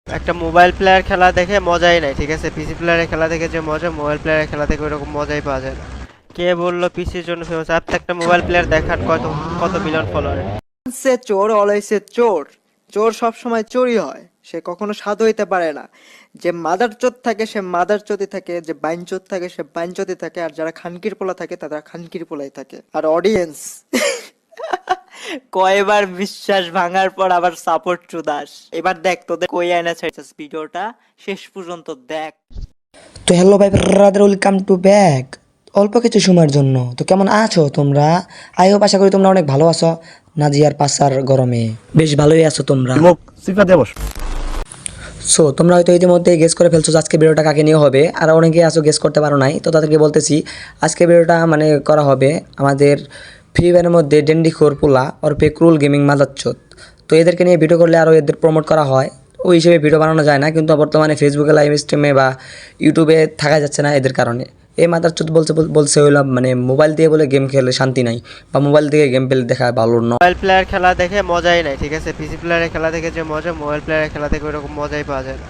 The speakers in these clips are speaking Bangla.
একটা মোবাইল প্লেয়ার খেলা দেখে মজাই নাই, ঠিক আছে? পিসি প্লেয়ারের খেলা দেখে যে মজা, মোবাইল প্লেয়ারের খেলা দেখে ওইরকম মজাই পাওয়া যায় না। কে বললো পিসির জন্য ফেমাস? আপনি একটা মোবাইল প্লেয়ার দেখান কত কত মিলিয়ন ফলোয়ার। সে চোর অলওয়েজ এ চোর। চোর সব সময় চোরই হয়, সে কখনো সাধু হইতে পারে না। যে মাদার চোদ থাকে সে মাদার চোদই থাকে, যে বাইন চোদ থাকে সে বাইন চোদই থাকে, আর যারা খানকির পোলা থাকে তারা খানকির পোলাই থাকে। আর অডিয়েন্স কয়বার বিশ্বাস ভাঙার পর আবার সাপোর্ট চুদাস। এবার দেখ তোদের কই আয়না ছাড়ছিস, ভিডিওটা শেষ পর্যন্ত দেখ। তো হ্যালো ভাই ব্রাদার, ওয়েলকাম টু ব্যাক। অল্প কিছু সময়ের জন্য তো কেমন আছো তোমরা? আশা করি তোমরা অনেক ভালো আছো। নাজিয়ার পাসার গরমে বেশ ভালোই আছো তোমরা। সো তোমরা হয়তো ইতিমধ্যে গেস করে ফেলছো যে আজকে ভিডিওটা কাকে নিয়ে হবে, আর অনেকেই আছো গেস করতে পারো নাই, তো তাদেরকে বলতেছি আজকে ভিডিওটা করা হবে আমাদের ফ্রি ফায়ারের মধ্যে ডেন্ডিখোর পোলা ওর ক্রুল গেমিং মাদারচোদ। তো এদেরকে নিয়ে ভিডিও করলে আরও এদের প্রমোট করা হয়, ওই হিসেবে ভিডিও বানানো যায় না, কিন্তু বর্তমানে ফেসবুকে লাইভ স্ট্রিমে বা ইউটিউবে থাকা যাচ্ছে না এদের কারণে। এই মাদারচোদ বলছে হইলো মোবাইল দিয়ে বলে গেম খেলে শান্তি নাই, বা মোবাইল দিয়ে গেম পেলে দেখা ভালো না। মোবাইল প্লেয়ার খেলা দেখে মজাই নাই, ঠিক আছে? পিসি প্লেয়ারের খেলা দেখে যে মজা, মোবাইল প্লেয়ারের খেলা দেখে ওইরকম মজাই পাওয়া যায় না।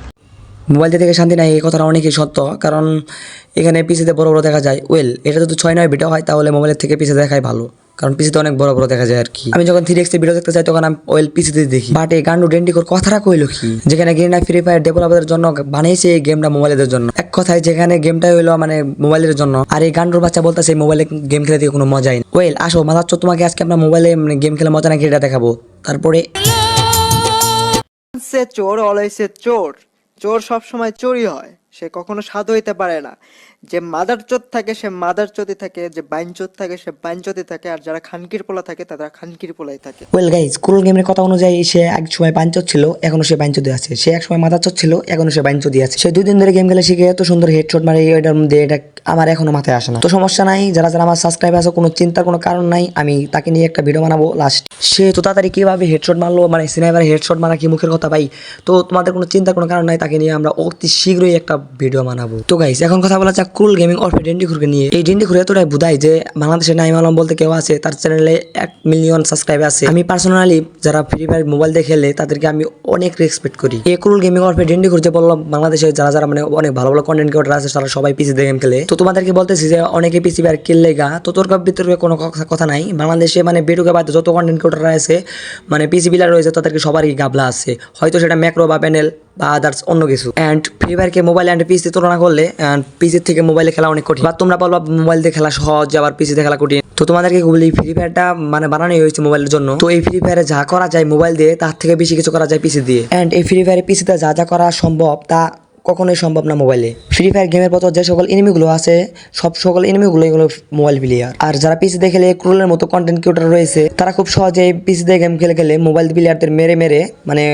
মোবাইল থেকে শান্তি নাই এই কথাটা অনেকই সত্য, কারণ এখানে পিসিতে বড় বড় দেখা যায়। এটা যদি 6-9 ভিডিও হয় তাহলে মোবাইলের থেকে পিসি দেখাই ভালো, কারণ পিসিতে অনেক বড় বড় দেখা যায় আর কি। আমি যখন 3x ভিডিও দেখতে চাই তখন আমি পিসিতে দেখি। বাট এই গান্ডু ডেন্ডিকোর কথাটা কইলো কি, যেখানে গেমটা ফ্রি ফায়ার ডেভেলপারদের জন্য বানিয়েছে এই গেমটা মোবাইলের জন্য। এক কথায় যেখানে গেমটা হইলো মোবাইলের জন্য, আর এই গান্ডুর বাচ্চা বলতেছে মোবাইলে গেম খেলে দিয়ে কোনো মজাই না। আসো মাথাচ্ছ, তোমাকে আজকে আমরা মোবাইলে গেম খেলে মজা নাকি এটা দেখাবো। তারপরে সে চোর অলওয়েজ এ চোর। চোর সব সময় চোরই হয়, সে কখনো সাধু হইতে পারে না। যে মাদার চোদ থাকে সে মাদার চোদই থাকে, যে বাইন চোদ থাকে সে বাইন চোদই থাকে, আর যারা খানকির পোলা থাকে তারা খানকির পোলাই থাকে। গাইজ, কুল গেমের কথা অনুযায়ী সে এক সময় বাঞ্চত ছিল, এখনো সে বাঞ্চতে আছে। সে এক সময় মাথাচত ছিল, এখনো সে বাঞ্চতি আছে। সে 2 দিন ধরে গেম খেলে শিখে এত সুন্দর হেডশট মারে, এটার মধ্যে এটা আমার এখনো মাথায় আসে না। তো সমস্যা নাই, যারা যারা আমার সাবস্ক্রাইব আছে কোনো চিন্তার কোনো কারণ নাই, আমি তাকে নিয়ে একটা ভিডিও বানাবো লাস্ট। সে তো তাড়াতাড়ি কিভাবে হেডশট মারলো, স্নাইপার হেডশট মারা কি মুখের কথা ভাই। তো তোমাদের কোনো চিন্তার কোনো কারণ নাই, তাকে নিয়ে আমরা অতি শীঘ্রই একটা ভিডিও বানাবো। তো গাইজ, এখন কথা বলা যাক কুল গেমিং অর্ফে ডেন্ডিখুরকে নিয়ে। এই ডেন্ডিখুর এতটাই বুধাই যে বাংলাদেশে নাইম আলম বলতে কেউ আছে, তার চ্যানেলে 1 মিলিয়ন সাবস্ক্রাইব আছে। আমি পার্সোনালি যারা ফ্রি ফায়ার মোবাইল দিয়ে খেলে তাদেরকে আমি অনেক রেসপেক্ট করি। এই কুল গেমিং অর্ফে ডেন্ডিখুর যে বললাম, বাংলাদেশে যারা যারা অনেক ভালো ভালো কন্টেন্ট ক্রিয়েটর আছে তারা সবাই পিসি দিয়ে গেম খেলে। তো তোমাদেরকে বলতেছি যে অনেকে পিসি আর খেললে গা, তো তোর ভিতরে কোনো কথা নাই। বাংলাদেশে বেটুকে বাদ যত কন্টেন্ট ক্রিয়েটর আছে, পিসি বিলার রয়েছে, তাদেরকে সবারই গাবলা আছে, হয়তো সেটা ম্যাক্রো বা প্যানেল বা আদার্স অন্য কিছু। অ্যান্ড ফ্রি ফায়ারকে মোবাইল অ্যান্ড পিসি তুলনা করলে পিসির থেকে মোবাইলে খেলা অনেক কঠিন। বা তোমরা বলবা মোবাইল দিয়ে খেলা সহজ, আবার পিসিতে খেলা কঠিন। তো তোমাদেরকে বলি ফ্রি ফায়ারটা বানানোই হয়েছে মোবাইলের জন্য। তো এই ফ্রি ফায়ারে যা করা যায় মোবাইল দিয়ে, তার থেকে বেশি কিছু করা যায় পিসি দিয়ে। অ্যান্ড এই ফ্রি ফায়ারে পিসিতে যা যা করা সম্ভব তা কখনোই সম্ভব না মোবাইলে। ফ্রি ফায়ার গেমের পর যে সকল এনিমিগুলো আছে, সকল এনিমিগুলো এগুলো মোবাইল প্লেয়ার। আর যারা পিসি দিয়ে খেলে ক্রুলের মতো কন্টেন্ট ক্রিয়েটর রয়েছে, তারা খুব সহজে পিসি দিয়ে গেম খেলে মোবাইল প্লেয়ারদের মেরে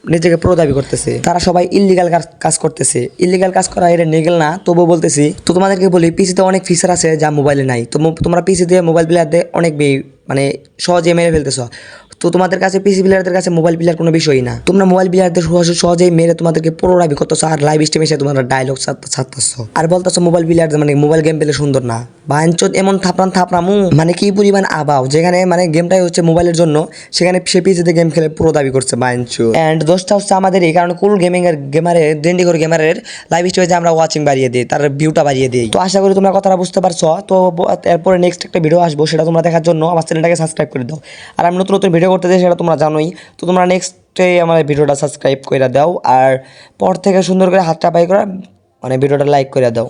নিজেকে প্রো দাবি করতেছে। তারা সবাই ইল্লিগাল কাজ করতেছে। ইল্লিগাল কাজ করা এটা নিগেল না, তবুও বলতেছি। তো তোমাদেরকে বলি পিসিতে অনেক ফিচার আছে যা মোবাইলে নাই। তো তোমরা পিসি দিয়ে মোবাইল প্লেয়ারদের অনেক সহজে মেরে ফেলতেছ। তো তোমাদের কাছে পিসি প্লেয়ারদের কাছে মোবাইল প্লেয়ার কোনো বিষয়ই না। তোমরা মোবাইল প্লেয়ারদের সহজেই মেরে তোমাদেরকে পুরো দাবি করতেছো, আর লাইভ স্ট্রিমে এসে তোমরা ডায়লগ ছাড়তেছো আর বলতেছো মোবাইল প্লেয়ারদের মোবাইল গেম পেলে সুন্দর না। বাঞ্চোদ এমন থাপড়ামু কি পরিমাণ আবাও, যেখানে গেমটাই হচ্ছে মোবাইলের জন্য, সেখানে সে পিসিতে গেম খেলে পুরো দাবি করছে বাঞ্চোদ। অ্যান্ড দোষটা হচ্ছে আমাদের, এই কারণে কুল গেমিং এর ডেন্ডিখোর গেমারের লাইভ স্ট্রিমে আমরা ওয়াচিং বাড়িয়ে দিই, তার ভিউটা বাড়িয়ে দিই। তো আশা করি তোমরা কথাটা বুঝতে পারছো। তো এরপরে নেক্সট একটা ভিডিও আসবো, সেটা তোমরা দেখার জন্য আমার চ্যানেলটাকে সাবস্ক্রাইব করে দাও। আর আমি নতুন নতুন ভিডিও করতে চাই, সেটা তোমরা জানোই। তো তোমরা নেক্সটে আমার ভিডিওটা সাবস্ক্রাইব করে দাও, আর পর থেকে সুন্দর করে হাতটা পাই করে ভিডিওটা লাইক করে দাও।